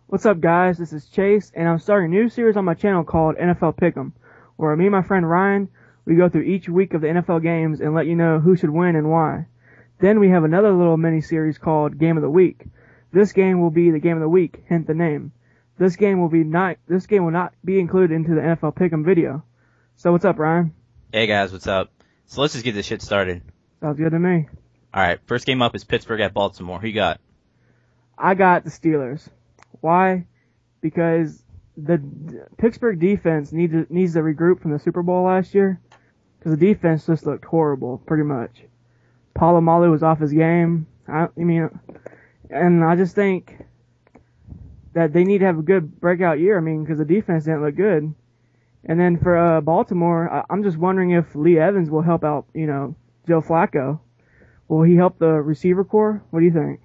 What's up, guys? This is Chase, and I'm starting a new series on my channel called NFL Pick'em, where me and my friend Ryan, we go through each week of the NFL games and let you know who should win and why. Then we have another little mini series called Game of the Week. This game will be the game of the week, hint the name. This game will not be included into the NFL Pick'em video. So what's up, Ryan? Hey guys, what's up? So let's just get this shit started. Sounds good to me. Alright, first game up is Pittsburgh at Baltimore. Who you got? I got the Steelers. Why? Because the Pittsburgh defense needs to regroup from the Super Bowl last year. Because the defense just looked horrible, pretty much. Polamalu was off his game. And I just think that they need to have a good breakout year. Because the defense didn't look good. And then for Baltimore, I'm just wondering if Lee Evans will help out, Joe Flacco. Will he help the receiver core? What do you think?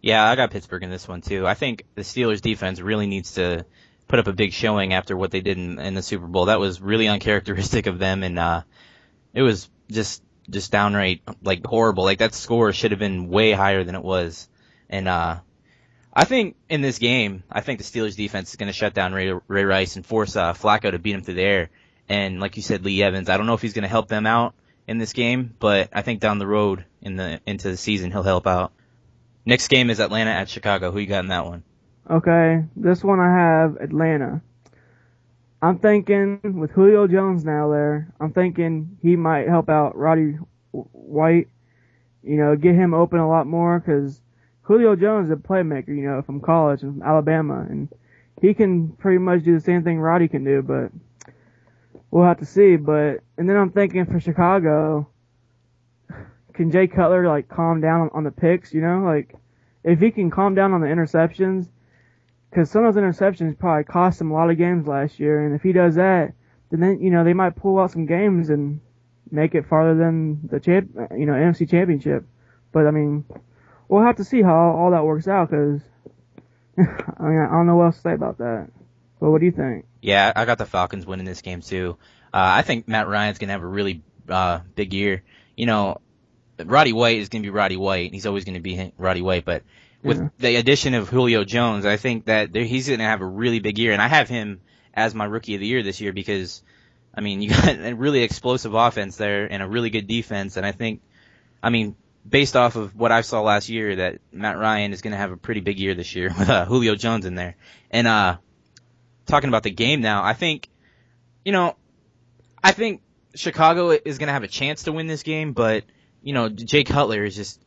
Yeah, I got Pittsburgh in this one too. I think the Steelers defense really needs to put up a big showing after what they did in the Super Bowl. That was really uncharacteristic of them, and it was just downright horrible. That score should have been way higher than it was. And I think in this game, I think the Steelers defense is going to shut down Ray Rice and force Flacco to beat him through the air. And like you said, Lee Evans, I don't know if he's going to help them out in this game, but I think down the road into the season he'll help out. Next game is Atlanta at Chicago. Who you got in that one? Okay, this one I have Atlanta. I'm thinking with Julio Jones now there, I'm thinking he might help out Roddy White, get him open a lot more, because Julio Jones is a playmaker, from college, from Alabama, and he can pretty much do the same thing Roddy can do, but we'll have to see. And then I'm thinking for Chicago, can Jay Cutler calm down on the picks? If he can calm down on the interceptions, because some of those interceptions probably cost him a lot of games last year, and if he does that, then they might pull out some games and make it farther than the NFC Championship. But we'll have to see how all that works out, because I don't know what else to say about that. But what do you think? Yeah, I got the Falcons winning this game too. I think Matt Ryan's gonna have a really big year. Roddy White is going to be Roddy White. He's always going to be Roddy White. But with the addition of Julio Jones, I think that he's going to have a really big year. And I have him as my rookie of the year this year because, you got a really explosive offense there and a really good defense. And I think, based off of what I saw last year, that Matt Ryan is going to have a pretty big year this year with Julio Jones in there. And talking about the game now, I think Chicago is going to have a chance to win this game, but Jay Cutler is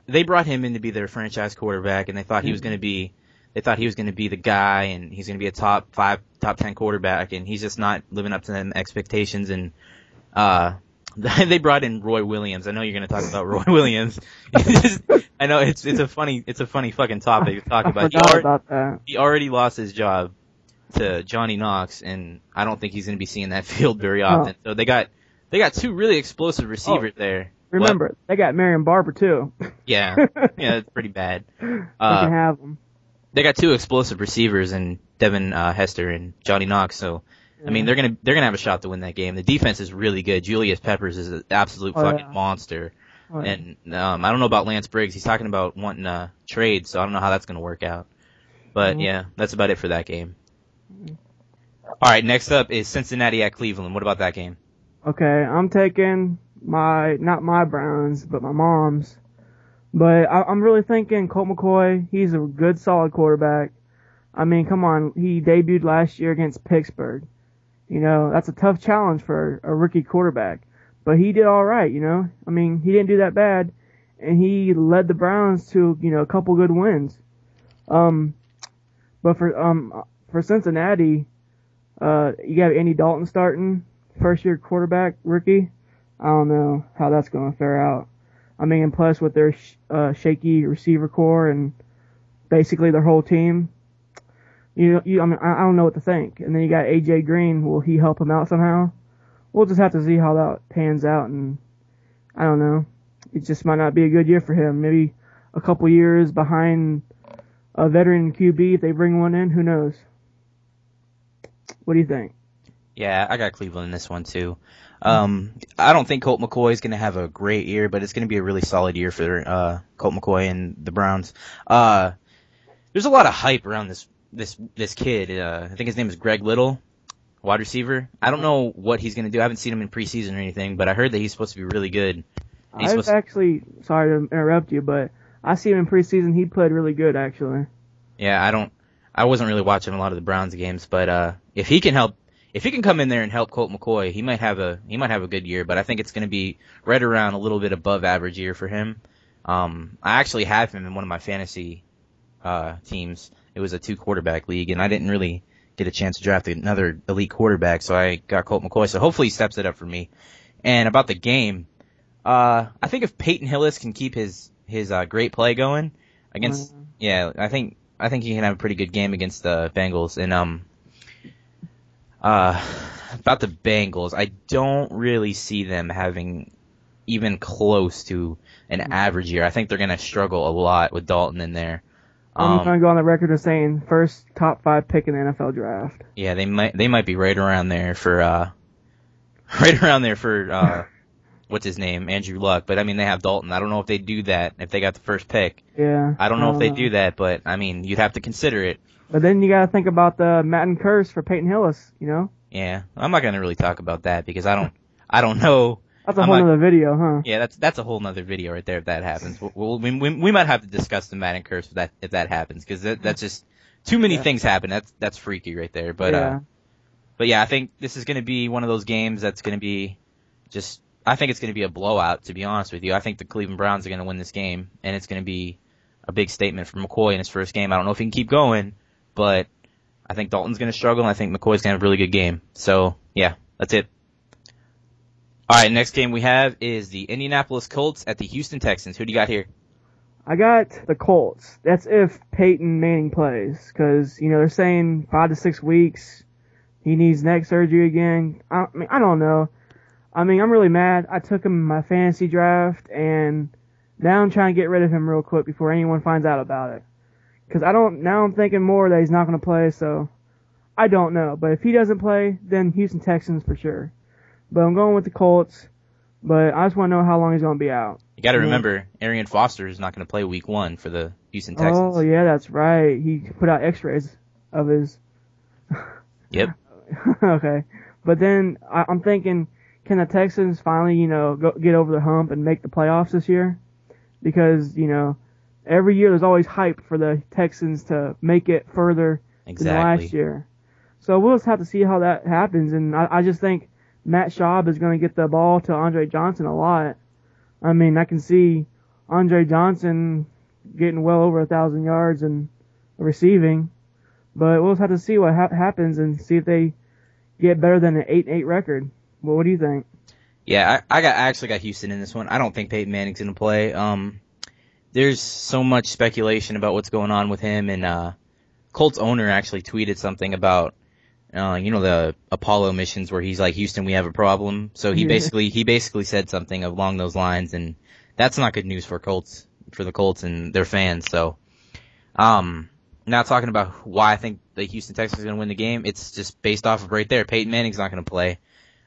they brought him in to be their franchise quarterback, and they thought he was going to be the guy, and he's going to be a top 5, top 10 quarterback, and he's just not living up to them expectations. And they brought in Roy Williams. I know you're going to talk about Roy Williams. I know it's a funny fucking topic to talk about. He already lost his job to Johnny Knox, and I don't think he's going to be seeing that field very often. So they got two really explosive receivers there. Remember, they got Marion Barber too. Yeah, it's pretty bad. They can have them. They got two explosive receivers in Devin Hester and Johnny Knox. So, they're gonna have a shot to win that game. The defense is really good. Julius Peppers is an absolute fucking monster. And I don't know about Lance Briggs. He's talking about wanting a trade, so I don't know how that's gonna work out. But yeah, that's about it for that game. All right, next up is Cincinnati at Cleveland. What about that game? Okay, I'm taking not my Browns, but my mom's. But I'm really thinking Colt McCoy. He's a good, solid quarterback. Come on. He debuted last year against Pittsburgh. That's a tough challenge for a rookie quarterback. But he did all right, he didn't do that bad. And he led the Browns to, a couple good wins. But for Cincinnati, you got Andy Dalton starting, first-year quarterback, rookie. I don't know how that's going to fare out. And plus with their shaky receiver core and basically their whole team, I don't know what to think. And then you got AJ Green. Will he help him out somehow? We'll just have to see how that pans out. And I don't know. It just might not be a good year for him. Maybe a couple years behind a veteran QB if they bring one in. Who knows? What do you think? Yeah, I got Cleveland in this one too. I don't think Colt McCoy is going to have a great year, but it's going to be a really solid year for Colt McCoy and the Browns. There's a lot of hype around this kid. I think his name is Greg Little, wide receiver. I don't know what he's going to do. I haven't seen him in preseason or anything, but I heard that he's supposed to be really good. And he's I've supposed actually, sorry to interrupt you, but I see him in preseason. He played really good, actually. Yeah, I wasn't really watching a lot of the Browns games, but if he can come in there and help Colt McCoy, he might have a good year. But I think it's going to be right around a little bit above average year for him. I actually have him in one of my fantasy teams. It was a 2-quarterback league, and I didn't really get a chance to draft another elite quarterback, so I got Colt McCoy. So hopefully he steps it up for me. And about the game, I think if Peyton Hillis can keep his great play going against, I think he can have a pretty good game against the Bengals. And about the Bengals, I don't really see them having even close to an average year. I think they're going to struggle a lot with Dalton in there. I'm going to go on the record as saying first top 5 pick in the NFL draft. Yeah, they might be right around there for what's his name, Andrew Luck. But I mean, they have Dalton. I don't know if they do that if they got the first pick. Yeah. I don't know if they do that, but I mean, you'd have to consider it. But then you got to think about the Madden curse for Peyton Hillis, you know? Yeah, I'm not going to really talk about that because I don't know. That's a whole other video, huh? Yeah, that's a whole nother video right there if that happens. We might have to discuss the Madden curse if that happens because that's just too many things happen. That's freaky right there. But I think this is going to be one of those games that's going to be I think it's going to be a blowout, to be honest with you. I think the Cleveland Browns are going to win this game, and it's going to be a big statement for McCoy in his first game. I don't know if he can keep going, but I think Dalton's going to struggle, and I think McCoy's going to have a really good game. So, yeah, that's it. All right, next game we have is the Indianapolis Colts at the Houston Texans. Who do you got here? I got the Colts. That's if Peyton Manning plays, because they're saying 5 to 6 weeks. He needs neck surgery again. I don't know. I'm really mad. I took him in my fantasy draft, and now I'm trying to get rid of him real quick before anyone finds out about it. Because now I'm thinking more that he's not going to play, so I don't know. But if he doesn't play, then Houston Texans for sure. But I'm going with the Colts, but I just want to know how long he's going to be out. You got to remember, Arian Foster is not going to play Week 1 for the Houston Texans. Oh, yeah, that's right. He put out x-rays of his... Yep. Okay. But then I'm thinking, can the Texans finally, get over the hump and make the playoffs this year? Because, every year there's always hype for the Texans to make it further than last year. So we'll just have to see how that happens, and I just think Matt Schaub is going to get the ball to Andre Johnson a lot. I mean, I can see Andre Johnson getting well over 1,000 yards and receiving, but we'll just have to see what happens and see if they get better than an 8-8 record. Well, what do you think? Yeah, I actually got Houston in this one. I don't think Peyton Manning's going to play. There's so much speculation about what's going on with him, and Colts owner actually tweeted something about the Apollo missions where he's like, Houston, we have a problem. So he basically said something along those lines, and that's not good news for the Colts and their fans. So, now talking about why I think the Houston Texans are going to win the game, it's just based off of right there. Peyton Manning's not going to play.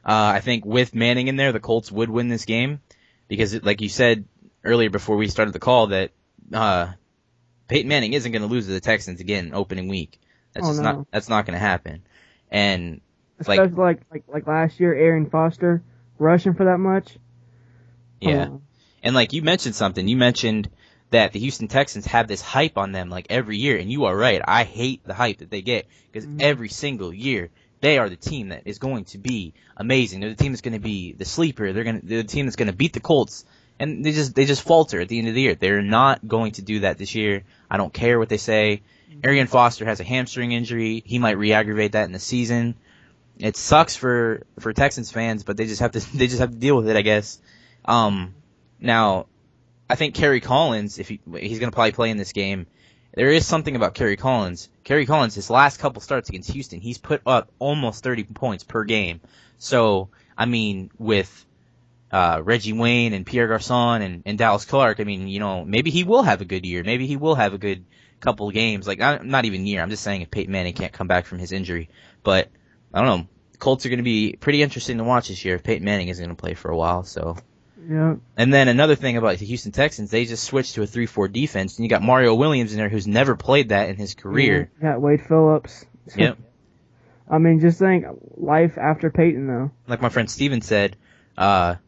I think with Manning in there, the Colts would win this game because, like you said earlier before we started the call, that Peyton Manning isn't going to lose to the Texans again opening week. That's not going to happen. And especially like last year, Arian Foster rushing for that much. Yeah. And like you mentioned something. You mentioned that the Houston Texans have this hype on them like every year, and you are right. I hate the hype that they get because every single year they are the team that is going to be amazing. They're the team that's going to be the sleeper. They're the team that's going to beat the Colts, and they just falter at the end of the year. They're not going to do that this year. I don't care what they say. Arian Foster has a hamstring injury. He might re-aggravate that in the season. It sucks for Texans fans, but they just have to deal with it, I guess. Now, I think Kerry Collins, if he's going to probably play in this game, there is something about Kerry Collins. Kerry Collins, his last couple starts against Houston, he's put up almost 30 points per game. So, I mean, with Reggie Wayne and Pierre Garçon and Dallas Clark, I mean, maybe he will have a good year. Maybe he will have a good couple of games. Like, not even year. I'm just saying if Peyton Manning can't come back from his injury. But, I don't know. The Colts are going to be pretty interesting to watch this year if Peyton Manning isn't going to play for a while. So, Yeah. And then another thing about the Houston Texans, they just switched to a 3-4 defense, and you got Mario Williams in there who's never played that in his career. Yeah, Wade Phillips. Yep. I mean, just think life after Peyton, though. Like my friend Steven said, the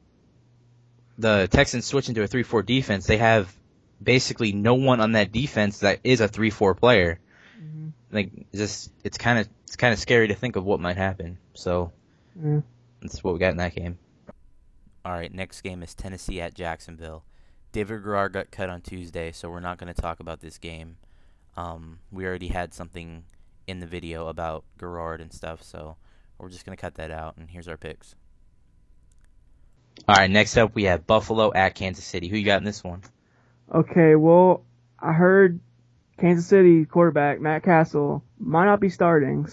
Texans switching to a 3-4 defense, they have basically no one on that defense that is a 3-4 player. Mm-hmm. Like, it's kind of scary to think of what might happen. So, Yeah. that's what we got in that game. All right, next game is Tennessee at Jacksonville. David Garrard got cut on Tuesday, so we're not going to talk about this game. We already had something in the video about Garrard and stuff, so we're just going to cut that out, and here's our picks. All right, next up we have Buffalo at Kansas City. Who you got in this one? Okay, well, I heard Kansas City quarterback Matt Castle might not be starting,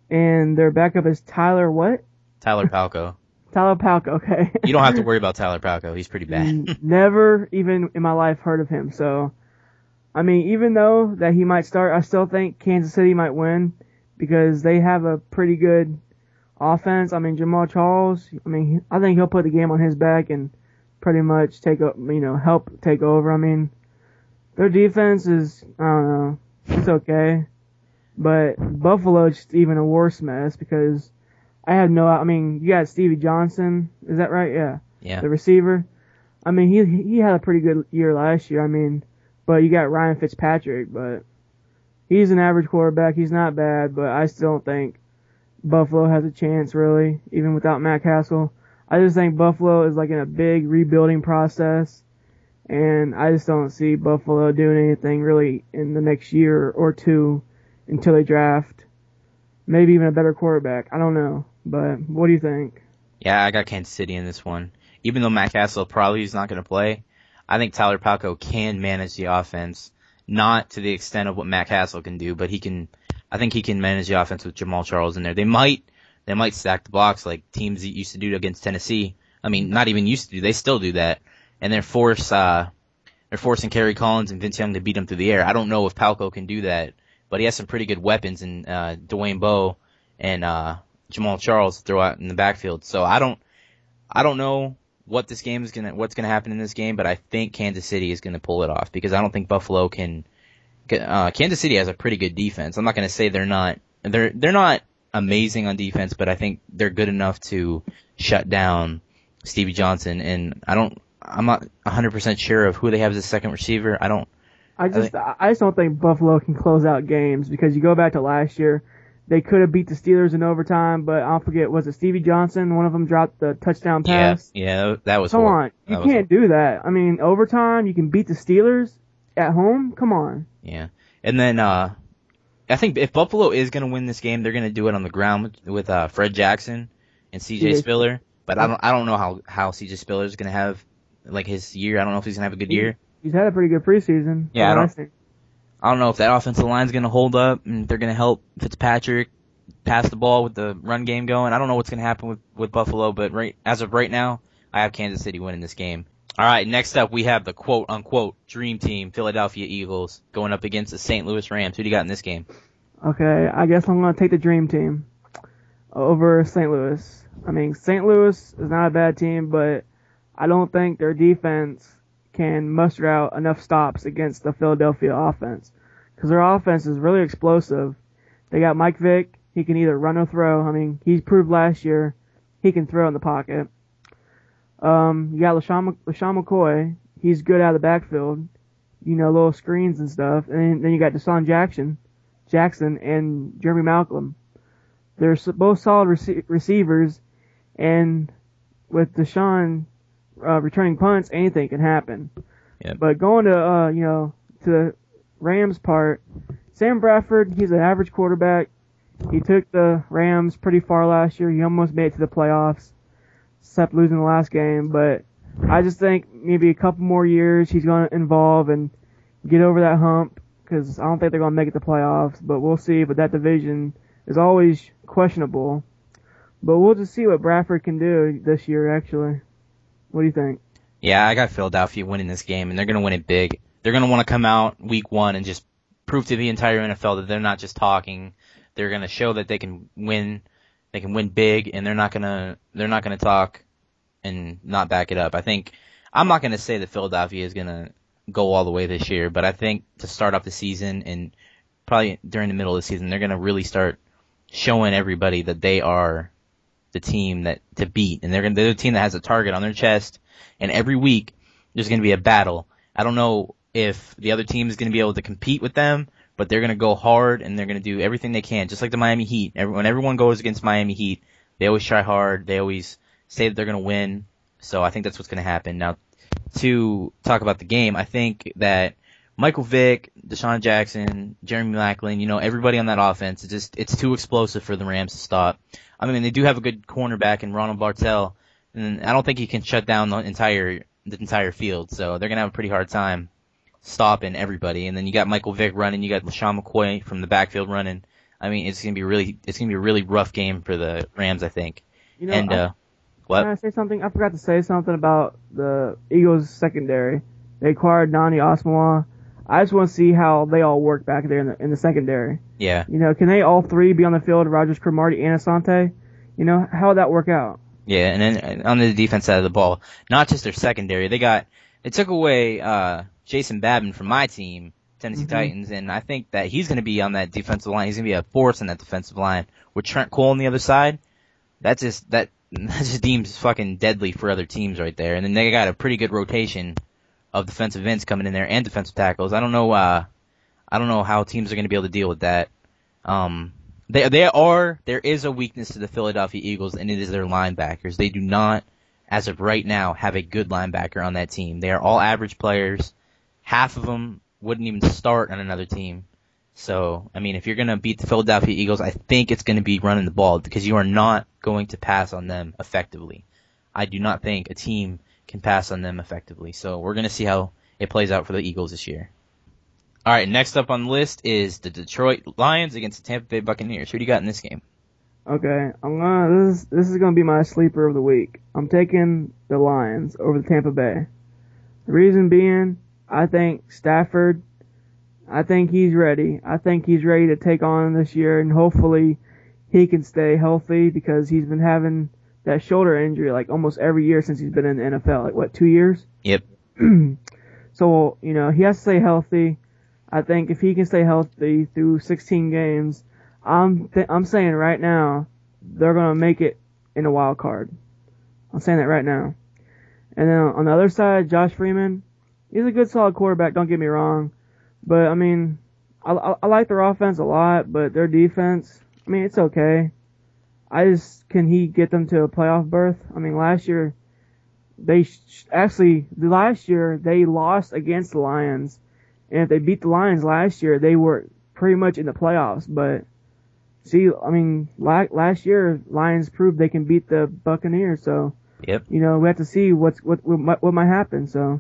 and their backup is Tyler what? Tyler Palko. Tyler Palko, okay. You don't have to worry about Tyler Palko. He's pretty bad. Never even in my life heard of him. So, I mean, even though that he might start, I still think Kansas City might win because they have a pretty good offense. I mean, Jamal Charles, I think he'll put the game on his back and pretty much help take over. I mean, their defense is, I don't know, it's okay. But Buffalo is just even a worse mess because you got Stevie Johnson, is that right? Yeah. Yeah. The receiver. I mean, he had a pretty good year last year. I mean, but you got Ryan Fitzpatrick, but he's an average quarterback. He's not bad, but I still don't think Buffalo has a chance, really, even without Matt Castle. I just think Buffalo is like in a big rebuilding process, and I just don't see Buffalo doing anything really in the next year or two until they draft maybe even a better quarterback. I don't know, but what do you think? Yeah, I got Kansas City in this one. Even though Matt Castle probably is not going to play, I think Tyler Palko can manage the offense, not to the extent of what Matt Castle can do, but I think he can manage the offense with Jamal Charles in there. They might stack the box like teams used to do against Tennessee. I mean, not even used to do, they still do that. And they're forcing Kerry Collins and Vince Young to beat them through the air. I don't know if Palko can do that, but he has some pretty good weapons in Dwayne Bowe and Jamal Charles to throw out in the backfield. So I don't know what's gonna happen in this game, but I think Kansas City is gonna pull it off because I don't think Buffalo can. Kansas City has a pretty good defense. I'm not gonna say they're not amazing on defense, but I think they're good enough to shut down Stevie Johnson. And I'm not 100% sure of who they have as a second receiver. I just don't think Buffalo can close out games because you go back to last year, they could have beat the Steelers in overtime, but I'll forget, was it Stevie Johnson? One of them dropped the touchdown pass. Yeah, that was. Come on, you can't do that. I mean, overtime, you can beat the Steelers at home. Come on. Yeah, and then I think if Buffalo is going to win this game, they're going to do it on the ground with Fred Jackson and C.J. Spiller. But I don't know how C.J. Spiller is going to have like his year. I don't know if he's going to have a good year. He's had a pretty good preseason. Yeah, I don't know if that offensive line's going to hold up and they're going to help Fitzpatrick pass the ball with the run game going. I don't know what's going to happen with Buffalo, but as of right now, I have Kansas City winning this game. All right, next up we have the quote-unquote dream team, Philadelphia Eagles, going up against the St. Louis Rams. Who do you got in this game? Okay, I guess I'm going to take the dream team over St. Louis. I mean, St. Louis is not a bad team, but I don't think their defense can muster out enough stops against the Philadelphia offense because their offense is really explosive. They got Mike Vick. He can either run or throw. I mean, he's proved last year he can throw in the pocket. You got LaShawn McCoy. He's good out of the backfield. Little screens and stuff. And then you got Deshaun Jackson and Jeremy Malcolm. They're both solid receivers, and with Deshaun returning punts, anything can happen. Yep. But going to the Rams part, Sam Bradford, he's an average quarterback. He took the Rams pretty far last year. He almost made it to the playoffs, except losing the last game. But I just think maybe a couple more years he's going to involve and get over that hump because I don't think they're going to make it to playoffs. But we'll see. But that division is always questionable. But we'll just see what Bradford can do this year, actually. What do you think? Yeah, I got Philadelphia winning this game, and they're going to win it big. They're going to want to come out week one and just prove to the entire NFL that they're not just talking. They're going to show that they can win. They can win big, and they're not going to talk and not back it up. I'm not going to say that Philadelphia is going to go all the way this year, but I think to start off the season and probably during the middle of the season, they're going to really start showing everybody that they are the team to beat, and they're the team that has a target on their chest, and every week there's going to be a battle. I don't know if the other team is going to be able to compete with them, but they're going to go hard and they're going to do everything they can, just like the Miami Heat. When everyone goes against Miami Heat, they always try hard. They always say that they're going to win. So I think that's what's going to happen. Now, to talk about the game, I think that Michael Vick, Deshaun Jackson, Jeremy Maclin, everybody on that offense, it's too explosive for the Rams to stop. I mean, they do have a good cornerback in Ronald Bartel, and I don't think he can shut down the entire field. So they're going to have a pretty hard time stopping everybody. And then you got Michael Vick running, you got LaShawn McCoy from the backfield running. I mean, it's going to be a really rough game for the Rams, I think. What? Can I say something? I forgot to say something about the Eagles secondary. They acquired Nani Osmawa. I just want to see how they all work back there in the secondary. Yeah. Can they all three be on the field, Rogers, Cromartie, and Asante? How would that work out? Yeah, and then on the defense side of the ball, not just their secondary, they took away Jason Babin from my team, Tennessee Titans, and I think that he's going to be on that defensive line. He's going to be a force on that defensive line. With Trent Cole on the other side, that just deems fucking deadly for other teams right there. And then they got a pretty good rotation of defensive ends coming in there and defensive tackles. I don't know how teams are going to be able to deal with that. There is a weakness to the Philadelphia Eagles, and it is their linebackers. They do not, as of right now, have a good linebacker on that team. They are all average players. Half of them wouldn't even start on another team. So, I mean, if you're going to beat the Philadelphia Eagles, I think it's going to be running the ball because you are not going to pass on them effectively. I do not think a team can pass on them effectively. So we're going to see how it plays out for the Eagles this year. All right, next up on the list is the Detroit Lions against the Tampa Bay Buccaneers. Who do you got in this game? Okay, this is gonna be my sleeper of the week. I'm taking the Lions over the Tampa Bay. The reason being, I think Stafford, I think he's ready. I think he's ready to take on this year, and hopefully he can stay healthy because he's been having that shoulder injury like almost every year since he's been in the NFL. Like 2 years? Yep. So, he has to stay healthy. I think if he can stay healthy through 16 games, I'm saying right now they're gonna make it in a wild card. I'm saying that right now. And then on the other side, Josh Freeman, he's a good solid quarterback. Don't get me wrong, but I mean, I like their offense a lot, but their defense, I mean, it's okay. Can he get them to a playoff berth? I mean, last year they lost against the Lions. And if they beat the Lions last year, they were pretty much in the playoffs. But see, I mean, last year Lions proved they can beat the Buccaneers. So, yep. We have to see what might happen. So,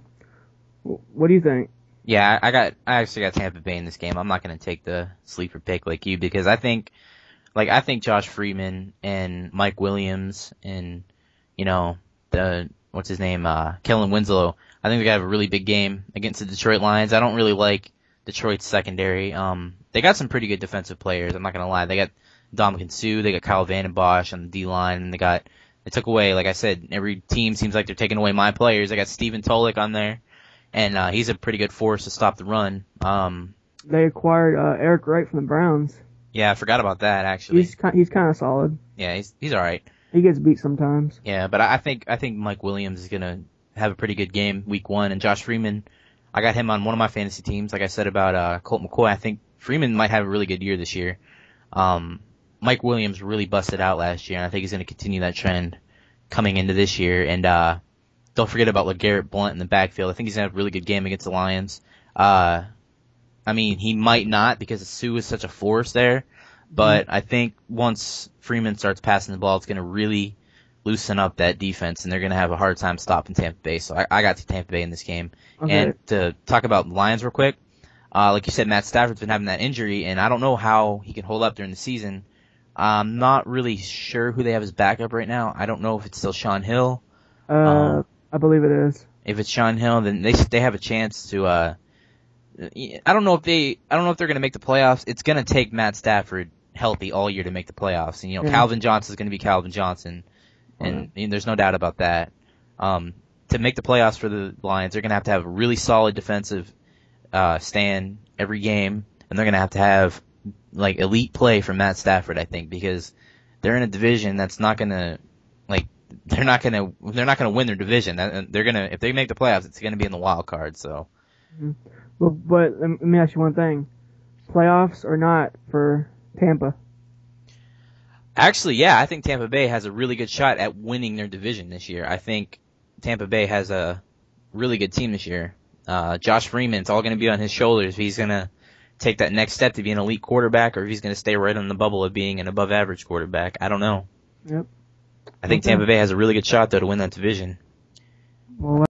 what do you think? Yeah, I actually got Tampa Bay in this game. I'm not going to take the sleeper pick like you because I think Josh Freeman and Mike Williams and what's his name, Kellen Winslow. I think they have a really big game against the Detroit Lions. I don't really like Detroit's secondary. They got some pretty good defensive players. I'm not gonna lie. They got Dominican Sue. They got Kyle Vandenbosch on the D line, and they took away. Like I said, every team seems like they're taking away my players. They got Steven Tolik on there, and he's a pretty good force to stop the run. They acquired Eric Wright from the Browns. Yeah, I forgot about that actually. He's kind of solid. Yeah, he's all right. He gets beat sometimes. Yeah, but I think Mike Williams is gonna have a pretty good game week 1, and Josh Freeman, I got him on one of my fantasy teams. Like I said about Colt McCoy, I think Freeman might have a really good year this year. Mike Williams really busted out last year, and I think he's going to continue that trend coming into this year. And don't forget about LeGarrette Blount in the backfield. I think he's going to have a really good game against the Lions. I mean, he might not because Sue is such a force there, but I think once Freeman starts passing the ball, it's going to really loosen up that defense, and they're going to have a hard time stopping Tampa Bay. So I got to Tampa Bay in this game. Okay. And to talk about the Lions real quick, like you said, Matt Stafford's been having that injury, and I don't know how he can hold up during the season. I'm not really sure who they have as backup right now. I don't know if it's still Sean Hill. I believe it is. If it's Sean Hill, then they have a chance to. I don't know if they're going to make the playoffs. It's going to take Matt Stafford healthy all year to make the playoffs, and Calvin Johnson is going to be Calvin Johnson. And there's no doubt about that. To make the playoffs for the Lions, they're going to have a really solid defensive stand every game, and they're going to have like elite play from Matt Stafford, I think, because they're in a division that's not going to they're not going to win their division. They're going to, if they make the playoffs, it's going to be in the wild card. So, but let me ask you one thing: playoffs or not for Tampa? actually, yeah, I think Tampa Bay has a really good shot at winning their division this year. I think Tampa Bay has a really good team this year. Josh Freeman, it's all going to be on his shoulders if he's going to take that next step to be an elite quarterback or if he's going to stay right on the bubble of being an above average quarterback. I don't know. Yep. I think Tampa Bay has a really good shot though to win that division. Well,